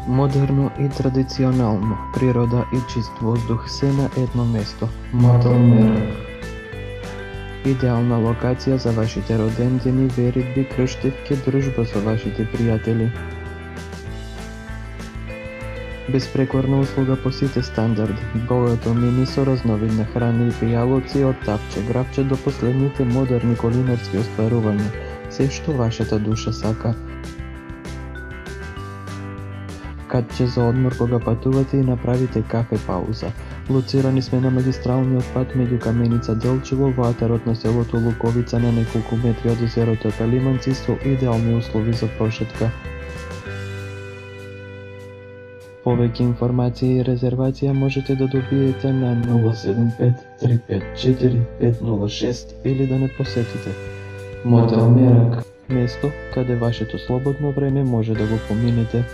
Модерно и традиционално, природа и чист воздух се на едно место. Мотел Мерак. Идеална локација за вашите родендени, веридби, крштевки, дружба со вашите пријатели. Безпрекорна услуга по сите стандарди, богато меню со разновидна храна и пијалоци од тапче, грабче до последните модерни кулинарски остварувања, се што вашата душа сака. Катче за одмор кога патувате и направите кафе пауза. Лоцирани сме на магистралниот пат меѓу Каменица Делчево во атарот на селото Луковица на неколку метри од езерото Калиманци со идеални услови за прошетка. Повеќе информации и резервација можете да добиете на 075 354 506 или да не посетите. Мотел Мерак, место каде вашето слободно време може да го поминете.